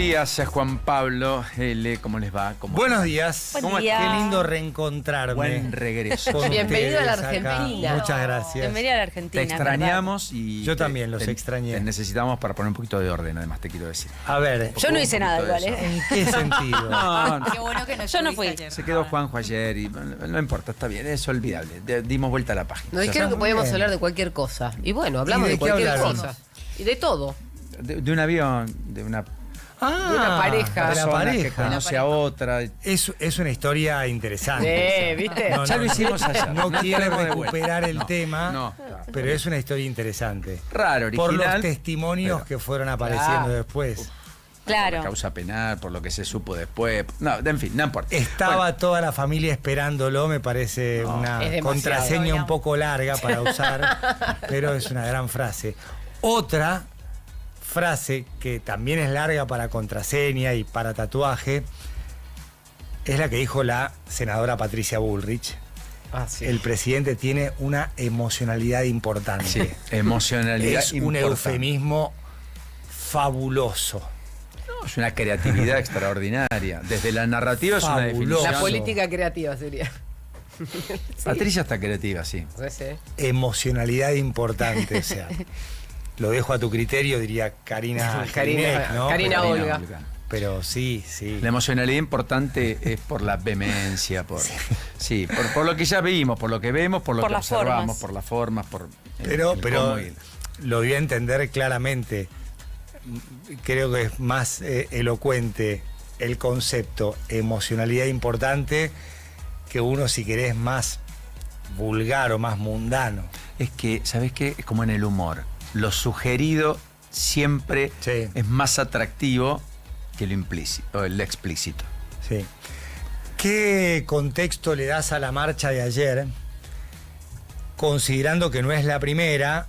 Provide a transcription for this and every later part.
días, Juan Pablo L. ¿Cómo les va? Buenos días. Buen día. Qué lindo reencontrarme. Buen regreso. con Bienvenido a la ustedes acá. Argentina. Muchas gracias. Bienvenido a la Te Argentina. extrañamos y... Yo también los extrañé. Te necesitamos para poner un poquito de orden, además, te quiero decir. A ver, Yo no hice nada igual, ¿eh? ¿en qué sentido? No, Qué bueno que no Yo no fui. ayer. se quedó Juanjo ayer y no importa, está bien, es olvidable. Dimos vuelta a la página. Nos Ya dijeron está. que podíamos bien. hablar de cualquier cosa. Y bueno, hablamos ¿Y de de qué cualquier hablaron? cosa. Y de todo. De un avión, de una De una pareja. De la persona que pareja. conoce a otra. Es una historia interesante. ¿Viste? No, Ya lo hicimos ayer. No quiero entremos de recuperar vuelta. el No, tema, no. pero es una historia interesante. Raro, original. Por los testimonios pero- que fueron apareciendo Claro. después. Por la Claro. causa penal, por lo que se supo después. No, en fin, no importa. Estaba Bueno, toda la familia esperándolo, me parece una Es demasiado. contraseña un poco larga para usar, pero es una gran frase. Otra frase que también es larga para contraseña y para tatuaje es la que dijo la senadora Patricia Bullrich. Ah, sí. El presidente tiene una emocionalidad importante. sí, emocionalidad Es un importante. eufemismo fabuloso. No, es una creatividad extraordinaria. Desde la narrativa es una Fabuloso. definición. La política creativa sería. Patricia está creativa, sí. Sí. Emocionalidad importante, o sea. Lo dejo a tu criterio, diría Karina Jelinek, ¿no? Karina Pero- Olga. Pero sí, sí. La emocionalidad importante es por la vehemencia, por lo que ya vimos, por lo que vemos, por lo Por que las observamos, formas. por las formas, por Pero cómo y- lo voy a entender claramente. Creo que es más elocuente el concepto emocionalidad importante que uno, si querés, más vulgar o más mundano. Es que, ¿sabes qué? Es como en el humor. Lo sugerido siempre Sí. es más atractivo que lo implícito, o el explícito. Sí. ¿Qué contexto le das a la marcha de ayer? Considerando que no es la primera,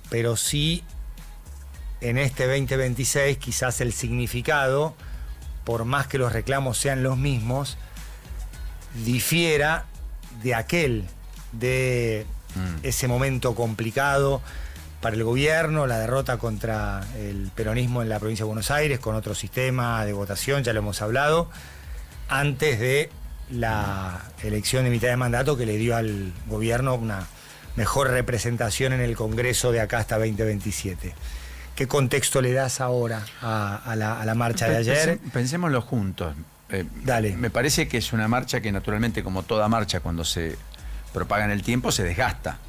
pero sí en este 2026 quizás el significado, por más que los reclamos sean los mismos, difiera de ese momento complicado para el gobierno, la derrota contra el peronismo en la provincia de Buenos Aires, con otro sistema de votación, ya lo hemos hablado, antes de la elección de mitad de mandato que le dio al gobierno una mejor representación en el Congreso de acá hasta 2027. ¿Qué contexto le das ahora a la marcha de ayer? Pensémoslo juntos. Dale. Me parece que es una marcha que naturalmente, como toda marcha, cuando se propaga en el tiempo, se desgasta.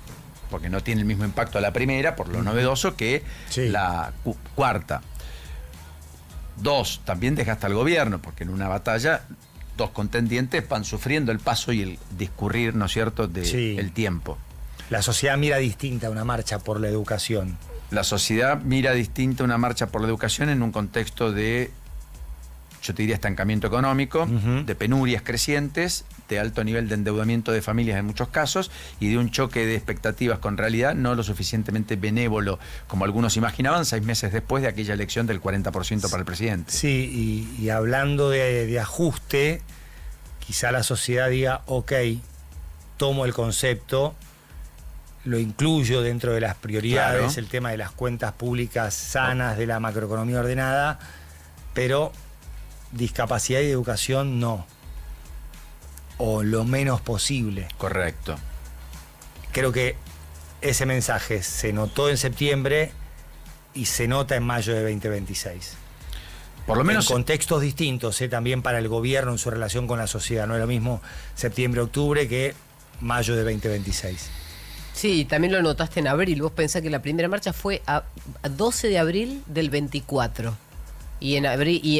Porque no tiene el mismo impacto a la primera, por lo novedoso, que Sí. la cuarta. Dos, también desgasta al gobierno, porque en una batalla dos contendientes van sufriendo el paso y el discurrir, ¿no es cierto?, del Sí. tiempo. La sociedad mira distinta a una marcha por la educación. La sociedad mira distinta una marcha por la educación en un contexto de, yo te diría, estancamiento económico, Ujú. de penurias crecientes, de alto nivel de endeudamiento de familias en muchos casos y de un choque de expectativas con realidad no lo suficientemente benévolo como algunos imaginaban 6 meses después de aquella elección del 40% para el presidente. Sí, y hablando de ajuste, quizá la sociedad diga, ok, tomo el concepto, lo incluyo dentro de las prioridades, Claro. el tema de las cuentas públicas sanas, de la macroeconomía ordenada, pero discapacidad y educación no, o lo menos posible. Correcto. Creo que ese mensaje se notó en septiembre y se nota en mayo de 2026. Por lo menos En contextos distintos, también para el gobierno en su relación con la sociedad. No es lo mismo septiembre-octubre que mayo de 2026. Sí, también lo notaste en abril. Vos pensás que la primera marcha fue a 12 de abril del 24. Y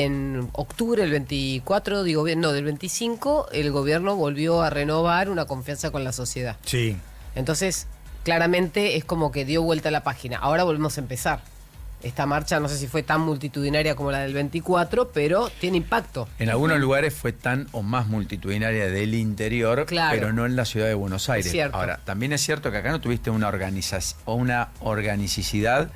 en octubre del 24, del 25, el gobierno volvió a renovar una confianza con la sociedad. Sí. Entonces, claramente es como que dio vuelta a la página. Ahora volvemos a empezar. Esta marcha no sé si fue tan multitudinaria como la del 24, pero tiene impacto. en algunos lugares fue tan o más multitudinaria del interior, Claro. pero no en la ciudad de Buenos Aires. Es cierto. Ahora, también es cierto que acá no tuviste una organicicidad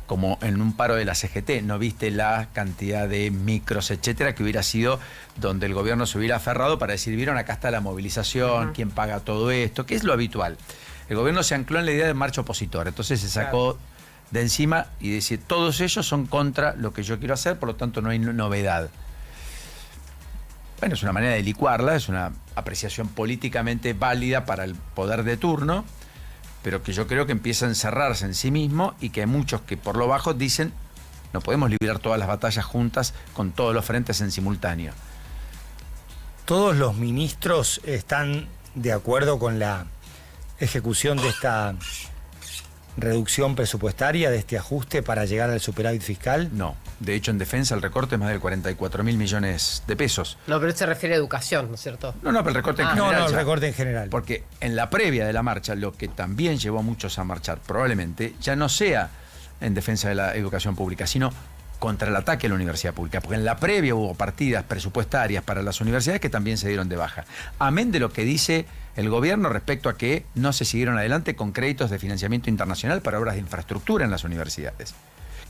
como en un paro de la CGT, no viste la cantidad de micros, etcétera, que hubiera sido donde el gobierno se hubiera aferrado para decir, vieron, acá está la movilización, quién paga todo esto, que es lo habitual. El gobierno se ancló en la idea de marcha opositora, entonces se sacó de encima y decir, todos ellos son contra lo que yo quiero hacer, por lo tanto no hay novedad. Bueno, es una manera de licuarla, es una apreciación políticamente válida para el poder de turno, pero que yo creo que empieza a encerrarse en sí mismo y que hay muchos que por lo bajo dicen, no podemos librar todas las batallas juntas con todos los frentes en simultáneo. ¿Todos los ministros están de acuerdo con la ejecución de esta reducción presupuestaria, de este ajuste para llegar al superávit fiscal? No. De hecho, en defensa el recorte es más de 44.000 millones de pesos. No, pero se refiere a educación, ¿no es cierto? No, pero el recorte en No, general. no, el ya. recorte en general. Porque en la previa de la marcha, lo que también llevó a muchos a marchar, probablemente, ya no sea en defensa de la educación pública, sino contra el ataque a la universidad pública. Porque en la previa hubo partidas presupuestarias para las universidades que también se dieron de baja. Amén de lo que dice el gobierno respecto a que no se siguieron adelante con créditos de financiamiento internacional para obras de infraestructura en las universidades.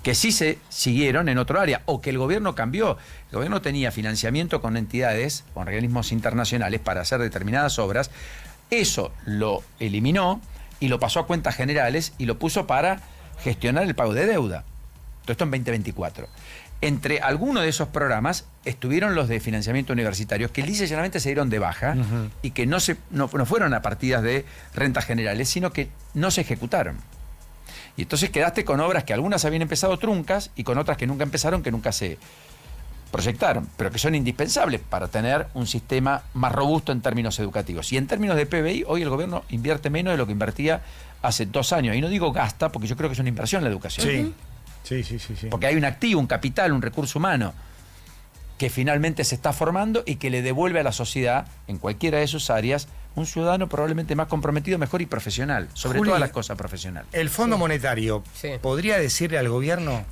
Que sí se siguieron en otro área, o que el gobierno cambió. El gobierno tenía financiamiento con entidades, con organismos internacionales para hacer determinadas obras. Eso lo eliminó y lo pasó a cuentas generales y lo puso para gestionar el pago de deuda. Todo esto en 2024. Entre algunos de esos programas estuvieron los de financiamiento universitario, que lisa y llanamente se dieron de baja y que no fueron a partidas de rentas generales, sino que no se ejecutaron. Y entonces quedaste con obras que algunas habían empezado truncas y con otras que nunca empezaron, que nunca se proyectaron, pero que son indispensables para tener un sistema más robusto en términos educativos. Y en términos de PBI, hoy el gobierno invierte menos de lo que invertía hace 2 años. Y no digo gasta, porque yo creo que es una inversión la educación. Sí. Sí. Porque hay un activo, un capital, un recurso humano que finalmente se está formando y que le devuelve a la sociedad, en cualquiera de sus áreas, un ciudadano probablemente más comprometido, mejor y profesional. Sobre Juli, todas las cosas profesional. El Fondo Monetario, Sí. ¿podría decirle al gobierno,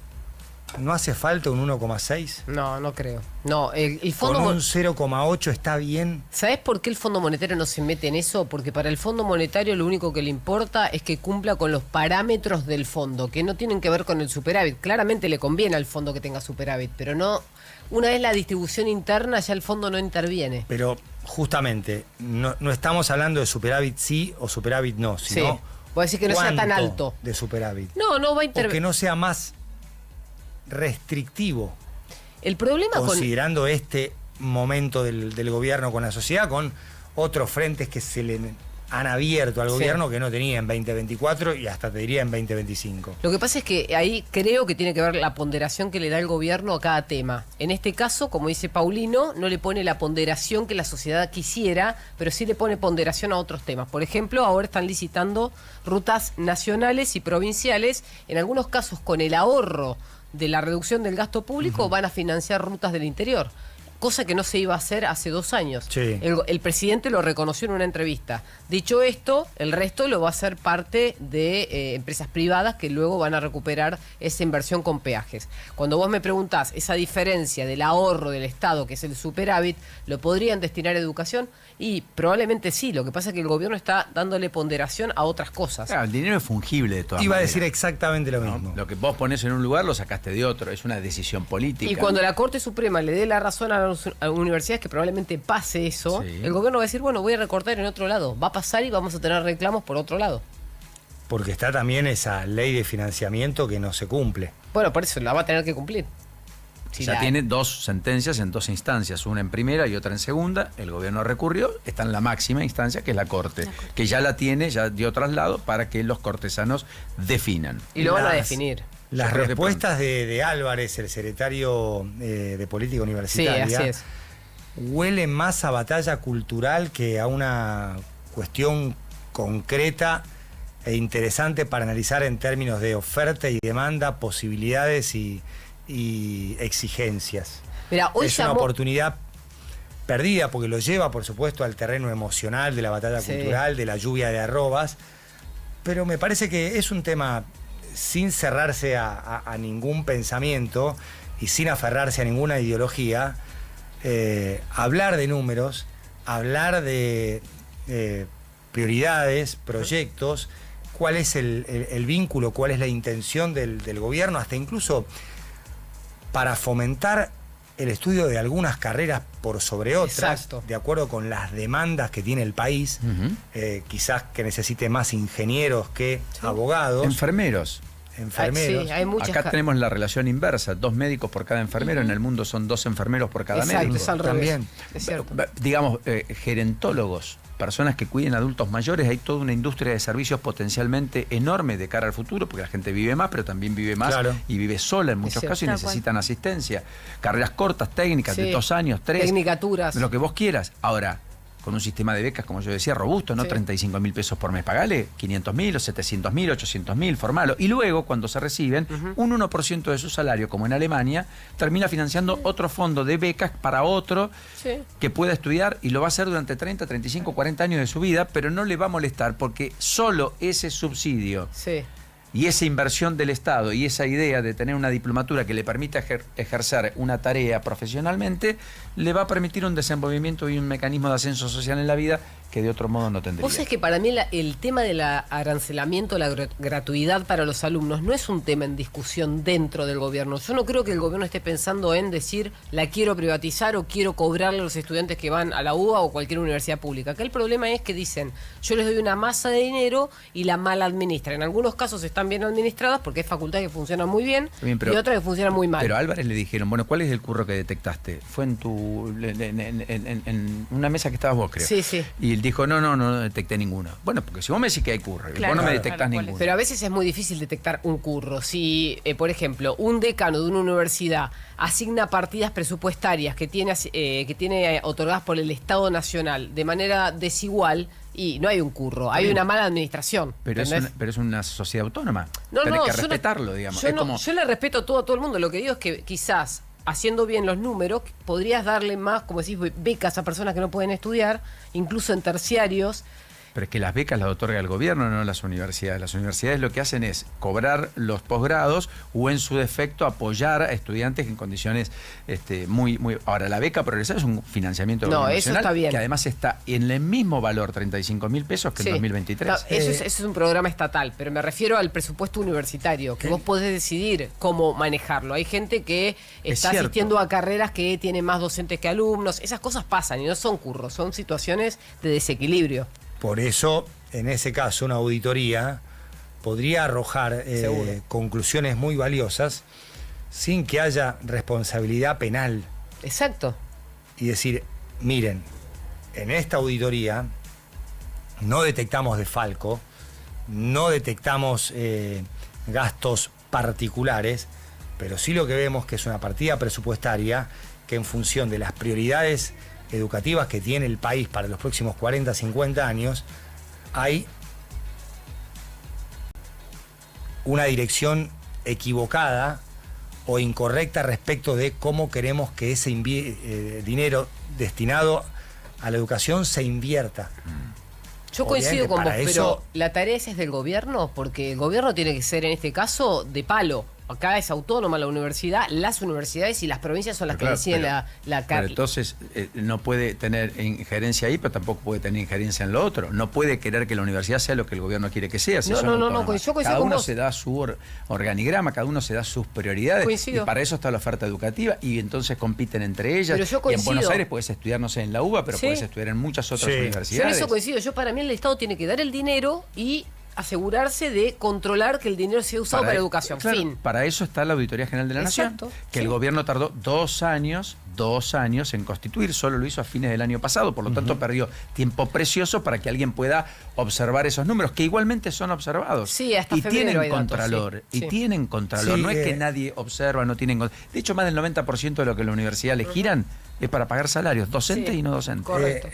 no hace falta un 1,6? No, no creo. No, el Con Fondo un 0,8 está bien. ¿Sabés por qué el Fondo Monetario no se mete en eso? Porque para el Fondo Monetario lo único que le importa es que cumpla con los parámetros del fondo, que no tienen que ver con el superávit. Claramente le conviene al fondo que tenga superávit, pero no. Una vez la distribución interna, ya el fondo no interviene. Pero justamente, no estamos hablando de superávit sí o superávit no, sino Sí. Vos decís que no sea tan ¿cuánto alto. de superávit? No, no va a O que intervenir. no sea más restrictivo, El problema con. considerando este momento del gobierno con la sociedad, con otros frentes que se le han abierto al Sí. gobierno que no tenía en 2024 y hasta te diría en 2025. Lo que pasa es que ahí creo que tiene que ver la ponderación que le da el gobierno a cada tema. En este caso, como dice Paulino, no le pone la ponderación que la sociedad quisiera, pero sí le pone ponderación a otros temas. Por ejemplo, ahora están licitando rutas nacionales y provinciales, en algunos casos con el ahorro de la reducción del gasto público van a financiar rutas del interior. Cosa que no se iba a hacer hace 2 años. Sí. El presidente lo reconoció en una entrevista. Dicho esto, el resto lo va a hacer parte de empresas privadas que luego van a recuperar esa inversión con peajes. Cuando vos me preguntás esa diferencia del ahorro del Estado, que es el superávit, ¿lo podrían destinar a educación? Y probablemente sí. Lo que pasa es que el gobierno está dándole ponderación a otras cosas. Claro, el dinero es fungible de todas Iba a maneras, decir exactamente lo ¿no? mismo. Lo que vos pones en un lugar lo sacaste de otro. Es una decisión política. Y cuando la Corte Suprema le dé la razón a las universidades, que probablemente pase eso, Sí. el gobierno va a decir, bueno, voy a recortar en otro lado. Va a pasar y vamos a tener reclamos por otro lado. Porque está también esa ley de financiamiento que no se cumple. Bueno, por eso la va a tener que cumplir. Si Ya la- tiene 2 sentencias en 2 instancias, una en primera y otra en segunda. El gobierno recurrió, está en la máxima instancia, que es la Corte, que ya la tiene, ya dio traslado para que los cortesanos definan. Y lo van a Las- definir. Las Yo creo que respuestas de Álvarez, el secretario de Política Sí, Universitaria, así es. huele más a batalla cultural que a una cuestión concreta e interesante para analizar en términos de oferta y demanda, posibilidades y exigencias. Mira, hoy Es una llamó... oportunidad perdida porque lo lleva, por supuesto, al terreno emocional de la batalla Sí. cultural, de la lluvia de arrobas, pero me parece que es un tema sin cerrarse a ningún pensamiento y sin aferrarse a ninguna ideología, hablar de números, hablar de prioridades, proyectos, cuál es el vínculo, cuál es la intención del gobierno, hasta incluso para fomentar el estudio de algunas carreras por sobre otras, Exacto. de acuerdo con las demandas que tiene el país, quizás que necesite más ingenieros que abogados. Enfermeros. enfermeros. Sí, hay muchas. Acá tenemos la relación inversa, 2 médicos por cada enfermero, en el mundo son 2 enfermeros por cada Exacto, médico. es al revés. También. Es cierto. Digamos, gerontólogos, personas que cuiden adultos mayores, hay toda una industria de servicios potencialmente enorme de cara al futuro, porque la gente vive más, pero también vive más y vive sola en muchos cierto. casos y Tal necesitan asistencia. Carreras cortas, técnicas, de 2 años, 3. Tecnicaturas. Lo que vos quieras. Ahora, con un sistema de becas, como yo decía, robusto, no 35.000 pesos por mes, pagale 500.000 o 700.000, 800.000, formalo. Y luego, cuando se reciben, un 1% de su salario, como en Alemania, termina financiando otro fondo de becas para otro que pueda estudiar y lo va a hacer durante 30, 35, 40 años de su vida, pero no le va a molestar porque solo ese subsidio y esa inversión del Estado y esa idea de tener una diplomatura que le permita ejercer una tarea profesionalmente, le va a permitir un desenvolvimiento y un mecanismo de ascenso social en la vida que de otro modo no tendría. Vos sabés que para mí el tema del arancelamiento, la gratuidad para los alumnos no es un tema en discusión dentro del gobierno. Yo no creo que el gobierno esté pensando en decir la quiero privatizar o quiero cobrarle a los estudiantes que van a la UBA o cualquier universidad pública. Acá el problema es que dicen, yo les doy una masa de dinero y la mal administran. En algunos casos están bien administradas porque hay facultades que funcionan muy bien, y otras que funcionan muy mal. Pero a Álvarez le dijeron, bueno, ¿cuál es el curro que detectaste? Fue en una mesa que estabas vos, creo. Sí, sí. Y él dijo, no detecté ninguno. Bueno, porque si vos me decís que hay curro, vos no me detectás ninguno. Pero a veces es muy difícil detectar un curro. Si, por ejemplo, un decano de una universidad asigna partidas presupuestarias que tiene otorgadas por el Estado Nacional de manera desigual, y no hay un curro, hay una mala administración. Pero es una sociedad autónoma. No, Tenés que yo respetarlo, digamos. Yo le respeto todo a todo el mundo. Lo que digo es que quizás, haciendo bien los números, podrías darle más, como decís, becas a personas que no pueden estudiar, incluso en terciarios. Pero es que las becas las otorga el gobierno, no las universidades. Las universidades lo que hacen es cobrar los posgrados o, en su defecto, apoyar a estudiantes en condiciones muy... Ahora, la beca progresiva es un financiamiento nacional, eso está bien, que además está en el mismo valor, 35.000 pesos, que en 2023. No, eso es un programa estatal, pero me refiero al presupuesto universitario, que vos podés decidir cómo manejarlo. Hay gente que está asistiendo a carreras que tiene más docentes que alumnos. Esas cosas pasan y no son curros, son situaciones de desequilibrio. Por eso, en ese caso, una auditoría podría arrojar conclusiones muy valiosas sin que haya responsabilidad penal. Exacto. Y decir, miren, en esta auditoría no detectamos desfalco, no detectamos gastos particulares, pero sí lo que vemos que es una partida presupuestaria que, en función de las prioridades educativas que tiene el país para los próximos 40, 50 años, hay una dirección equivocada o incorrecta respecto de cómo queremos que ese dinero destinado a la educación se invierta. Yo coincido con vos, pero la tarea esa es del gobierno, porque el gobierno tiene que ser, en este caso, de palo. Acá es autónoma la universidad, las universidades y las provincias son las que deciden pero entonces no puede tener injerencia ahí, pero tampoco puede tener injerencia en lo otro. No puede querer que la universidad sea lo que el gobierno quiere que sea. Si yo coincido cada uno con vos. se da su organigrama, cada uno se da sus prioridades. Coincido. Y para eso está la oferta educativa y entonces compiten entre ellas. Pero yo coincido. Y en Buenos Aires puedes estudiar, no sé, en la UBA, pero puedes estudiar en muchas otras universidades. Yo en eso coincido. Para mí el Estado tiene que dar el dinero y asegurarse de controlar que el dinero sea usado para educación. Claro, fin. Para eso está la Auditoría General de la Nación, que el gobierno tardó 2 años en constituir, solo lo hizo a fines del año pasado, por lo tanto perdió tiempo precioso para que alguien pueda observar esos números, que igualmente son observados. Sí, hasta y febrero tienen hay contralor, datos, y tienen contralor, no es que nadie observa, no tienen... De hecho, más del 90% de lo que la universidad le giran es para pagar salarios, docentes y no docentes. Correcto.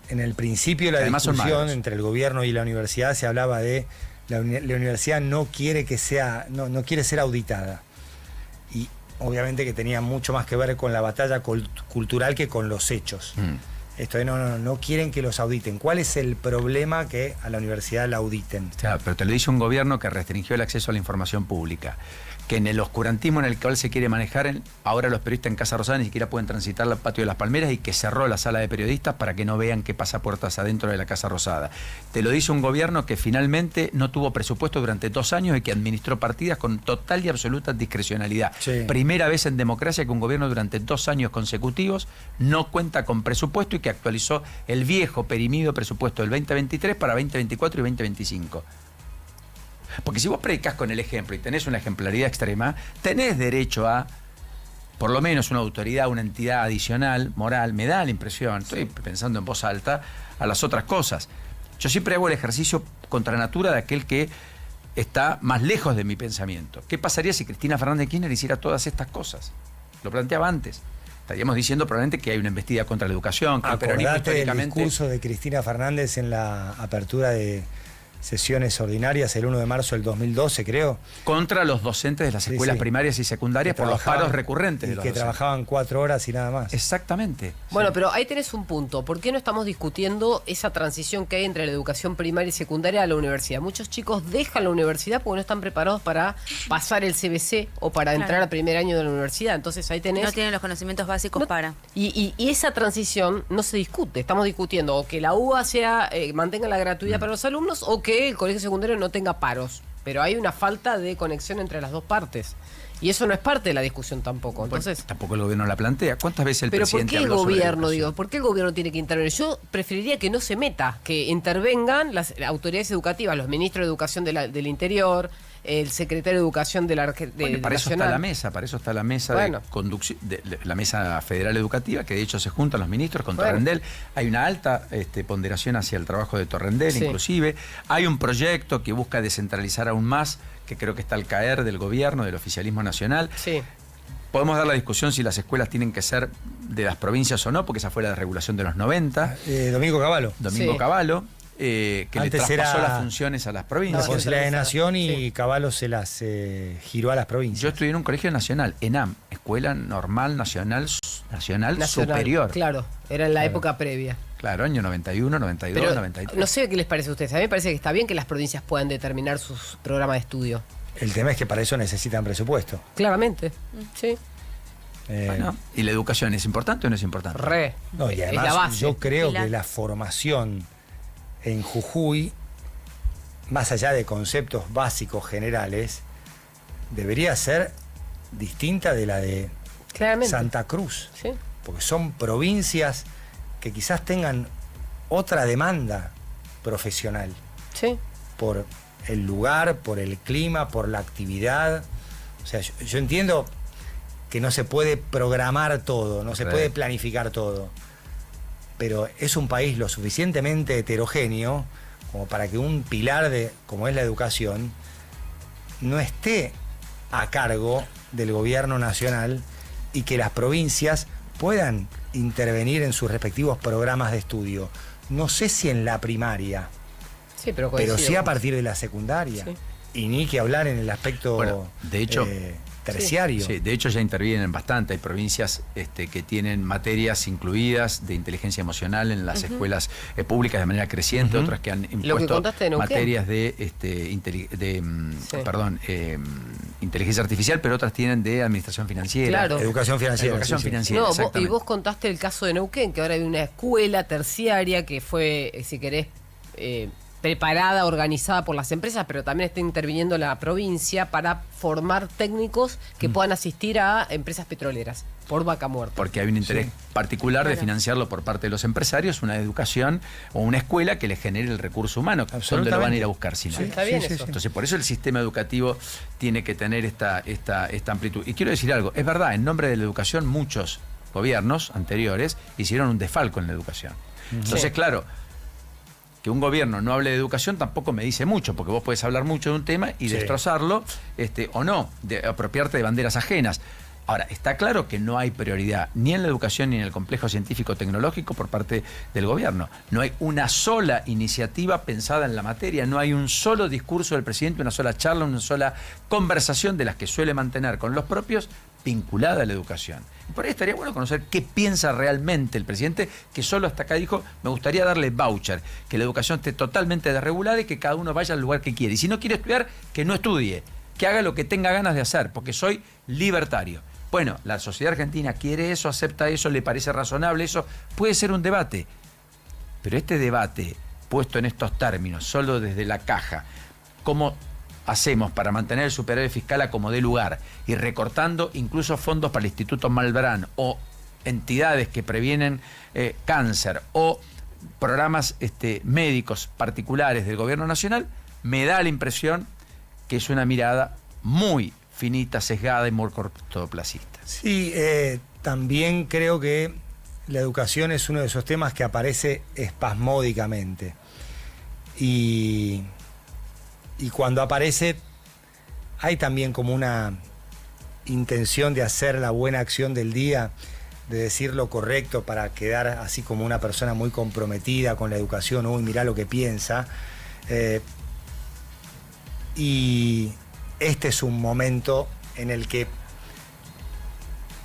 En el principio de la discusión entre el gobierno y la universidad se hablaba de la universidad no quiere no quiere ser auditada. Y obviamente que tenía mucho más que ver con la batalla cultural que con los hechos. Esto de no quieren que los auditen. ¿Cuál es el problema que a la universidad la auditen? Claro, pero te lo dice un gobierno que restringió el acceso a la información pública, que en el oscurantismo en el cual se quiere manejar, ahora los periodistas en Casa Rosada ni siquiera pueden transitar el patio de las Palmeras, y que cerró la sala de periodistas para que no vean qué pasa puertas adentro de la Casa Rosada. Te lo dice un gobierno que finalmente no tuvo presupuesto durante 2 años y que administró partidas con total y absoluta discrecionalidad. Primera vez en democracia que un gobierno durante 2 años consecutivos no cuenta con presupuesto y que actualizó el viejo perimido presupuesto del 2023 para 2024 y 2025. Porque si vos predicás con el ejemplo y tenés una ejemplaridad extrema, tenés derecho a, por lo menos, una autoridad, una entidad adicional, moral, me da la impresión, estoy pensando en voz alta, a las otras cosas. Yo siempre hago el ejercicio contra natura de aquel que está más lejos de mi pensamiento. ¿Qué pasaría si Cristina Fernández de Kirchner hiciera todas estas cosas? Lo planteaba antes. Estaríamos diciendo probablemente que hay una embestida contra la educación, que el peronismo históricamente... el discurso de Cristina Fernández en la apertura de sesiones ordinarias el 1 de marzo del 2012, creo. Contra los docentes de las escuelas primarias y secundarias por los paros recurrentes de los docentes. Trabajaban 4 horas y nada más. Exactamente. Bueno, pero ahí tenés un punto. ¿Por qué no estamos discutiendo esa transición que hay entre la educación primaria y secundaria a la universidad? Muchos chicos dejan la universidad porque no están preparados para pasar el CBC o para entrar al primer año de la universidad. Entonces ahí tenés... No tienen los conocimientos básicos para... Y esa transición no se discute. Estamos discutiendo o que la UBA mantenga la gratuidad para los alumnos o que el colegio secundario no tenga paros. Pero hay una falta de conexión entre las dos partes. Y eso no es parte de la discusión tampoco. Entonces, pues, tampoco el gobierno la plantea. ¿Cuántas veces el presidente ¿por qué el habló sobre gobierno, educación? ¿por qué el gobierno tiene que intervenir? Yo preferiría que no se meta, que intervengan las autoridades educativas, los ministros de Educación del Interior, el secretario de Educación de la Bueno, para eso está la mesa, Bueno. de conducción, la mesa federal educativa, que de hecho se juntan los ministros con Torrendel. Hay una alta ponderación hacia el trabajo de Torrendel, Sí. inclusive. Hay un proyecto que busca descentralizar aún más, que creo que está al caer del gobierno, del oficialismo nacional. Sí. Podemos dar la discusión si las escuelas tienen que ser de las provincias o no, porque esa fue la regulación de los 90. Domingo Cavallo. Sí. Cavallo, que le Antes traspasó era las funciones a las La provincias. Consejería de Nación y Sí. Cavallo se las giró a las provincias. Yo estudié en un colegio nacional, ENAM, Escuela Normal Nacional Superior. Claro, era en la época previa. Claro, año 91, 92, Pero 93. no sé qué les parece a ustedes. A mí me parece que está bien que las provincias puedan determinar sus programas de estudio. El tema es que para eso necesitan presupuesto. Claramente. Sí. Bueno, ¿y la educación es importante o no es importante? No, y Es además la base. yo creo Pilar. que la formación en Jujuy, más allá de conceptos básicos generales, debería ser distinta de la de Claramente. Santa Cruz. Sí. Porque son provincias que quizás tengan otra demanda profesional Sí. por el lugar, por el clima, por la actividad. O sea, yo entiendo que no se puede programar todo, no se Sí. puede planificar todo, pero es un país lo suficientemente heterogéneo como para que un pilar como es la educación no esté a cargo del gobierno nacional y que las provincias puedan intervenir en sus respectivos programas de estudio. No sé si en la primaria, Sí, pero pero sí a coincido. partir de la secundaria. Sí. Y ni que hablar en el aspecto Bueno, de hecho, terciario. Sí, de hecho ya intervienen bastante. Hay provincias que tienen materias incluidas de inteligencia emocional en las escuelas públicas de manera creciente, otras que han impuesto contaste de Neuquén. materias de inteligencia artificial, pero otras tienen de administración financiera. Claro. Educación financiera. Educación sí, sí. financiera. No, y exactamente. vos contaste el caso de Neuquén, que ahora hay una escuela terciaria que fue, si querés, preparada, organizada por las empresas, pero también está interviniendo la provincia para formar técnicos que puedan asistir a empresas petroleras por vaca muerta. Porque hay un interés particular de Claro. financiarlo por parte de los empresarios, una educación o una escuela que les genere el recurso humano. ¿Dónde lo van a ir a buscar si no? Sí, está bien eso. Entonces, por eso el sistema educativo tiene que tener esta amplitud. Y quiero decir algo, es verdad, en nombre de la educación muchos gobiernos anteriores hicieron un desfalco en la educación. Entonces, Sí. claro, que un gobierno no hable de educación tampoco me dice mucho, porque vos podés hablar mucho de un tema y Sí. destrozarlo, o no, de apropiarte de banderas ajenas. Ahora, está claro que no hay prioridad ni en la educación ni en el complejo científico-tecnológico por parte del gobierno. No hay una sola iniciativa pensada en la materia, no hay un solo discurso del presidente, una sola charla, una sola conversación de las que suele mantener con los propios vinculada a la educación. Y por ahí estaría bueno conocer qué piensa realmente el presidente, que solo hasta acá dijo, me gustaría darle voucher, que la educación esté totalmente desregulada y que cada uno vaya al lugar que quiere. Y si no quiere estudiar, que no estudie, que haga lo que tenga ganas de hacer, porque soy libertario. Bueno, la sociedad argentina quiere eso, acepta eso, le parece razonable eso, puede ser un debate. Pero este debate, puesto en estos términos, solo desde la caja, ¿cómo hacemos para mantener el superávit fiscal a como dé lugar y recortando incluso fondos para el Instituto Malbrán o entidades que previenen cáncer o programas médicos particulares del gobierno nacional? Me da la impresión que es una mirada muy finita, sesgada y muy cortoplacista. Sí, también creo que la educación es uno de esos temas que aparece espasmódicamente. Y cuando aparece, hay también como una intención de hacer la buena acción del día, de decir lo correcto para quedar así como una persona muy comprometida con la educación. Uy, mirá lo que piensa. Y este es un momento en el que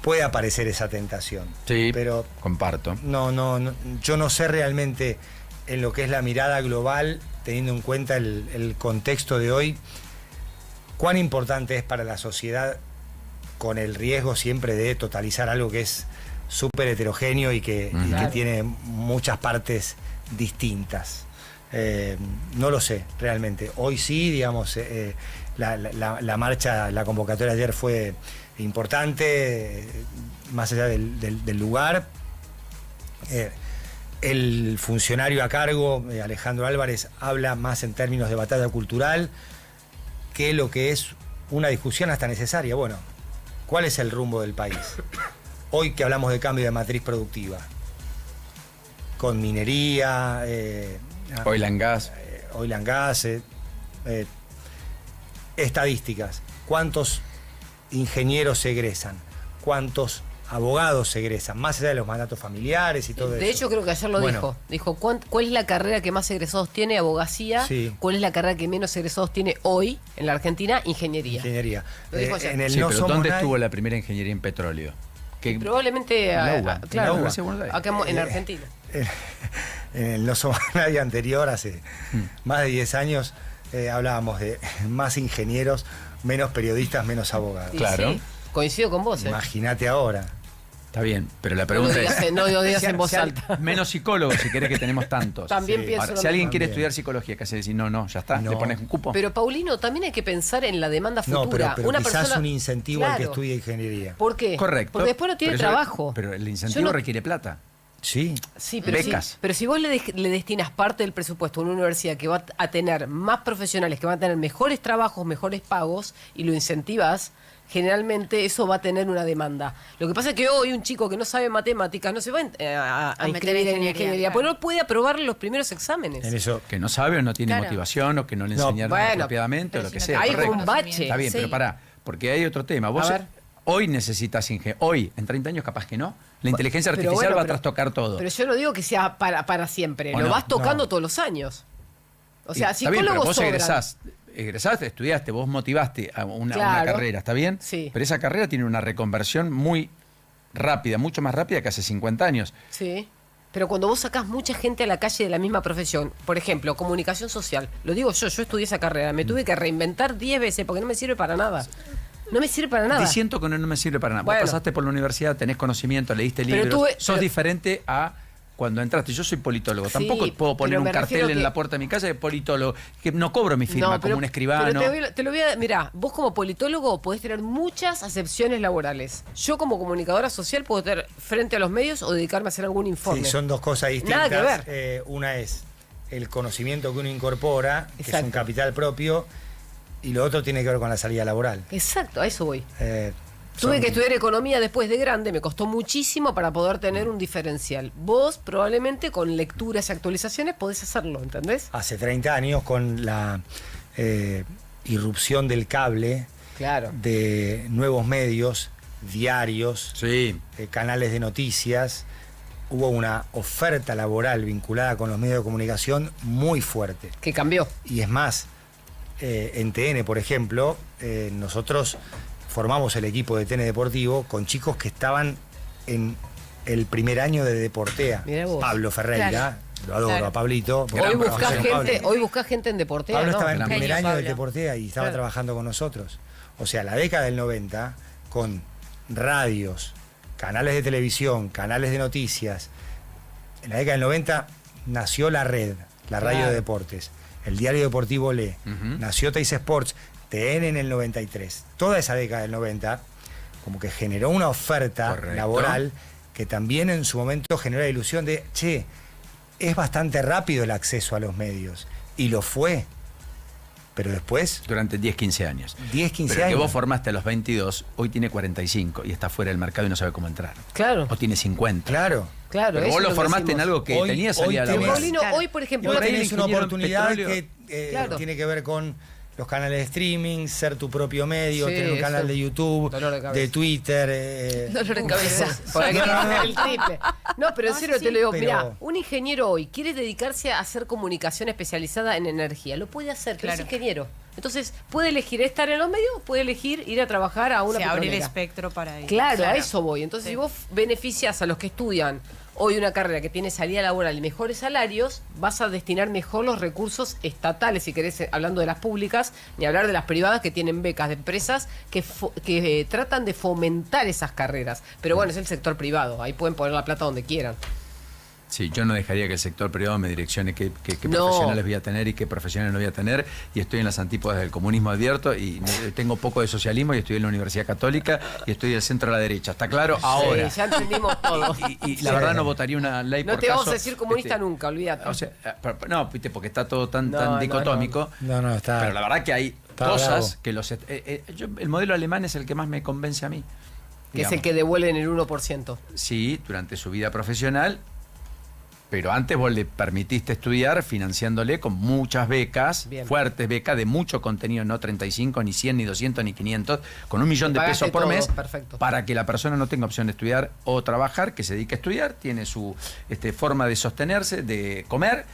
puede aparecer esa tentación. Sí, pero comparto. no, yo no sé realmente en lo que es la mirada global, teniendo en cuenta el contexto de hoy, cuán importante es para la sociedad, con el riesgo siempre de totalizar algo que es súper heterogéneo y que tiene muchas partes distintas. No lo sé, realmente. Hoy sí, digamos, la marcha, la convocatoria de ayer fue importante, más allá del lugar. El funcionario a cargo, Alejandro Álvarez, habla más en términos de batalla cultural que lo que es una discusión hasta necesaria. Bueno, ¿cuál es el rumbo del país? Hoy que hablamos de cambio de matriz productiva, con minería, Oil and gas. Oil and gas, estadísticas. ¿Cuántos ingenieros se egresan? ¿Cuántos abogados se egresan? Más allá de los mandatos familiares y todo eso. De hecho, creo que ayer lo dijo. Dijo, ¿cuál es la carrera que más egresados tiene? Abogacía. Sí. ¿Cuál es la carrera que menos egresados tiene hoy en la Argentina? Ingeniería. Ingeniería. Lo dijo ayer. En el Sí, no pero somos ¿dónde nadie? estuvo la primera ingeniería en petróleo? Que Probablemente, en la UBA, claro, en la Universidad de Buenos Aires. acá en Argentina. En el No Somos Nadie anterior, hace más de 10 años, hablábamos de más ingenieros, menos periodistas, menos abogados. Y Claro. sí, coincido con vos. Imagínate ahora. Está bien, pero la pregunta es... No lo digas en voz Si hay alta. menos psicólogos, si querés, que tenemos tantos. También pienso Ahora, lo si alguien mismo. quiere También. estudiar psicología, ¿qué hace? Decir, no, ya está, No. le pones un cupo. Pero Paulino, también hay que pensar en la demanda No, futura. pero Una quizás persona, un incentivo al que Claro. estudie ingeniería. ¿Por qué? Correcto. Porque después no tiene Pero trabajo. Pero el Yo incentivo no- requiere plata. Sí. Sí, pero Becas. pero si vos le destinas parte del presupuesto a una universidad que va a tener más profesionales, que van a tener mejores trabajos, mejores pagos, y lo incentivas, generalmente eso va a tener una demanda. Lo que pasa es que hoy un chico que no sabe matemáticas no se va a meter en inscribir en ingeniería, ingeniería, claro. porque no puede aprobar los primeros exámenes. En eso. Que no sabe o no tiene Claro. motivación o que no le No, enseñaron bueno, apropiadamente o pero lo que si no sea. hay correcto. un bache. Está bien, Sí. pero pará, porque hay otro tema. Vos A ver. hoy necesitas hoy, en 30 años capaz que no. La inteligencia Pero artificial bueno, va a pero- trastocar todo. Pero yo no digo que sea para siempre, ¿O lo no? vas tocando No. todos los años. O sea, Está bien, pero psicólogos vos sobran. egresaste, estudiaste, vos motivaste a una Claro. carrera, ¿está bien? Sí. Pero esa carrera tiene una reconversión muy rápida, mucho más rápida que hace 50 años. Sí. Pero cuando vos sacás mucha gente a la calle de la misma profesión, por ejemplo, comunicación social, lo digo yo estudié esa carrera, me tuve que reinventar 10 veces porque no me sirve para nada. No me sirve para nada. Te siento que no me sirve para nada. Bueno. Vos pasaste por la universidad, tenés conocimiento, leíste Pero libros, sos pero- diferente a cuando entraste. Yo soy politólogo, Sí, tampoco puedo poner pero un me cartel refiero en que- la puerta de mi casa de politólogo, que no cobro mi firma como un escribano. Pero te lo voy a. Mirá, vos como politólogo podés tener muchas acepciones laborales. Yo como comunicadora social puedo estar frente a los medios o dedicarme a hacer algún informe. Sí, son dos cosas distintas. Nada que ver. Una es el conocimiento que uno incorpora, que es un Exacto. capital propio, y lo otro tiene que ver con la salida laboral. Exacto, a eso voy. Son- Tuve que estudiar economía después de grande, me costó muchísimo para poder tener un diferencial. Vos probablemente con lecturas y actualizaciones podés hacerlo, ¿entendés? Hace 30 años, con la irrupción del cable, Claro. de nuevos medios, diarios, Sí. canales de noticias, hubo una oferta laboral vinculada con los medios de comunicación muy fuerte. Que cambió. Y es más, en TN, por ejemplo, nosotros formamos el equipo de TN Deportivo con chicos que estaban en el primer año de Deportea. Mirá vos. Pablo Ferreira, Claro. lo adoro Claro. a Pablito. porque Gran Hoy buscás, profesor, Pablo. gente en Deportea, Pablo ¿no? estaba en Gran primer genio, año de Pablo. Deportea y estaba Claro. trabajando con nosotros. O sea, la década del 90, con radios, canales de televisión, canales de noticias. En la década del 90 nació la red, la radio Claro. de deportes, el diario deportivo Le, Ujú. nació Teis Sports, TN en el 93. Toda esa década del 90 como que generó una oferta Correcto. laboral que también en su momento generó la ilusión de, che, es bastante rápido el acceso a los medios. Y lo fue. Pero después, Durante 10, 15 años. 10, 15 Pero años. que vos formaste a los 22, hoy tiene 45 y está fuera del mercado y no sabe cómo entrar. Claro. O tiene 50. Claro. Claro, Pero eso vos es lo que formaste en decimos. algo que Hoy- tenía salida hoy laboral. tenés- Paulino, Claro. hoy, por ejemplo, Hoy por ahí tenés el una ingeniero en oportunidad petróleo- que Claro. tiene que ver con los canales de streaming, ser tu propio medio, Sí, tener un canal eso. de YouTube, Dolor de cabeza. de Twitter. Dolor de cabeza. Por ahí que tiene que hacer el triple. No, pero en serio sí, te lo digo, pero- mira, un ingeniero hoy quiere dedicarse a hacer comunicación especializada en energía, lo puede hacer, pero Claro. es ingeniero. Entonces, puede elegir estar en los medios, puede elegir ir a trabajar a una Se abre el petrolera. espectro para ir. Claro, a eso voy. Entonces, Sí. si vos beneficias a los que estudian hoy una carrera que tiene salida laboral y mejores salarios, vas a destinar mejor los recursos estatales, si querés, hablando de las públicas, ni hablar de las privadas que tienen becas de empresas que tratan de fomentar esas carreras. Pero bueno, es el sector privado, ahí pueden poner la plata donde quieran. Sí, yo no dejaría que el sector privado me direccione qué No. profesionales voy a tener y qué profesionales no voy a tener. Y estoy en las antípodas del comunismo abierto y tengo poco de socialismo y estoy en la Universidad Católica y estoy del centro a la derecha. ¿Está claro? Ahora. Sí, ya entendimos todo. Y la verdad no votaría una ley No por te vamos caso, a decir comunista nunca, olvídate. O sea, no, viste, porque está todo tan No, dicotómico. No, está. Pero la verdad que hay Está cosas bravo. que el modelo alemán es el que más me convence a mí. Que es el Digamos. que devuelven el 1%. Sí, durante su vida profesional, pero antes vos le permitiste estudiar financiándole con muchas becas, Bien. fuertes becas de mucho contenido, no 35, ni 100, ni 200, ni 500, con 1 millón de Pagaste pesos por todo, mes, perfecto. para que la persona no tenga opción de estudiar o trabajar, que se dedique a estudiar, tiene su forma de sostenerse, de comer,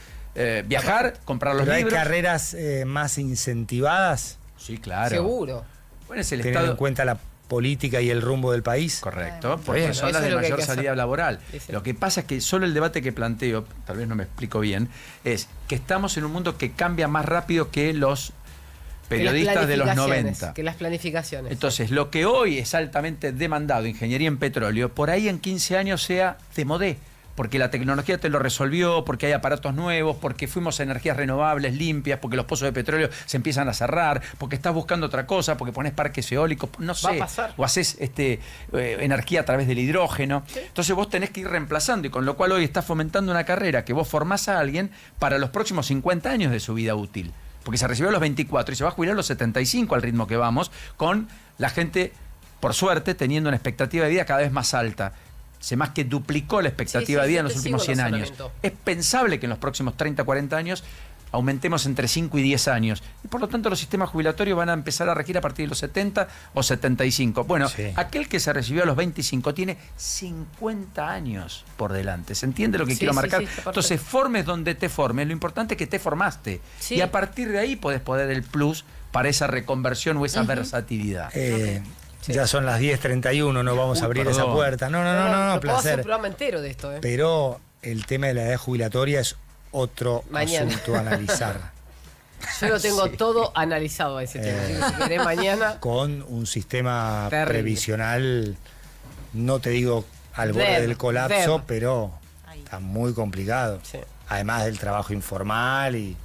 viajar, comprar los Pero hay libros. carreras más incentivadas, Sí, claro. Seguro. Bueno, es el teniendo Estado... en cuenta la política y el rumbo del país. Correcto, porque bien. son Eso las es de lo que hay mayor que hacer. salida laboral. Sí, sí. Lo que pasa es que solo el debate que planteo, tal vez no me explico bien, es que estamos en un mundo que cambia más rápido que los periodistas de los 90. Que las planificaciones. Entonces, lo que hoy es altamente demandado, ingeniería en petróleo, por ahí en 15 años sea de modé. Porque la tecnología te lo resolvió, porque hay aparatos nuevos, porque fuimos a energías renovables, limpias, porque los pozos de petróleo se empiezan a cerrar, porque estás buscando otra cosa, porque pones parques eólicos, no sé. Va a pasar. O haces energía a través del hidrógeno. Entonces vos tenés que ir reemplazando, y con lo cual hoy estás fomentando una carrera que vos formás a alguien para los próximos 50 años de su vida útil. Porque se recibió a los 24 y se va a jubilar a los 75 al ritmo que vamos, con la gente, por suerte, teniendo una expectativa de vida cada vez más alta. Se más que duplicó la expectativa Sí, de vida yo en los te últimos sigo 100 el años. razonamiento. Es pensable que en los próximos 30, 40 años aumentemos entre 5 y 10 años. Y por lo tanto los sistemas jubilatorios van a empezar a regir a partir de los 70 o 75. Bueno, Sí. aquel que se recibió a los 25 tiene 50 años por delante. ¿Se entiende lo que Sí, quiero sí, marcar? sí, está perfecto. Entonces, formes donde te formes. Lo importante es que te formaste. Sí. Y a partir de ahí podés poner el plus para esa reconversión o esa versatilidad. Ya son las 10:31, no vamos Uy, a abrir perdón. esa puerta. No, Pero puedo hacer un placer. programa entero de esto, ¿eh? Pero el tema de la edad jubilatoria es otro Mañana. asunto a analizar. Yo lo tengo Sí. todo analizado a ese tema. Así que si querés mañana. Con un sistema Terrible. previsional, no te digo al borde Dead, del colapso, dead. pero Ahí. está muy complicado. Sí. Además del trabajo informal y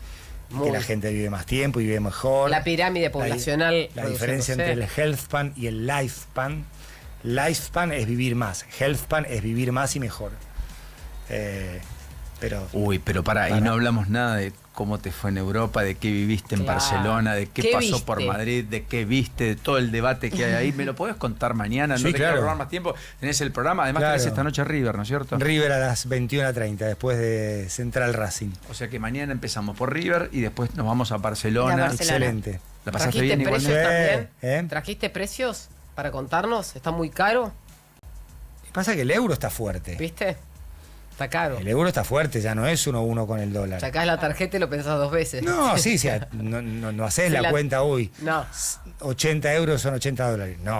Muy. que la gente vive más tiempo y vive mejor. La pirámide poblacional. La diferencia entre el health span y el lifespan. Lifespan es vivir más, health span es vivir más y mejor. Pero Uy, pero pará, y no hablamos nada de cómo te fue en Europa, de qué viviste en Claro. Barcelona, de qué ¿Qué pasó por viste? Madrid, de qué viste, de todo el debate que hay ahí. ¿Me lo podés contar mañana? Sí, No te claro. quiero robar más tiempo. Tenés el programa, además Claro. tenés esta noche River, ¿no es cierto? River a las 21:30 después de Central Racing. O sea que mañana empezamos por River y después nos vamos a Barcelona. Y a Barcelona. Excelente. ¿La pasaste ¿Trajiste bien precios igualmente? también? ¿Eh? ¿Trajiste precios para contarnos? ¿Está muy caro? Pasa que el euro está fuerte. ¿Viste? Está caro. El euro está fuerte, ya no es 1-1 con el dólar. Sacás la tarjeta y lo pensás dos veces. No, sí, no haces Sí, la cuenta, uy, No. 80 euros son $80. No.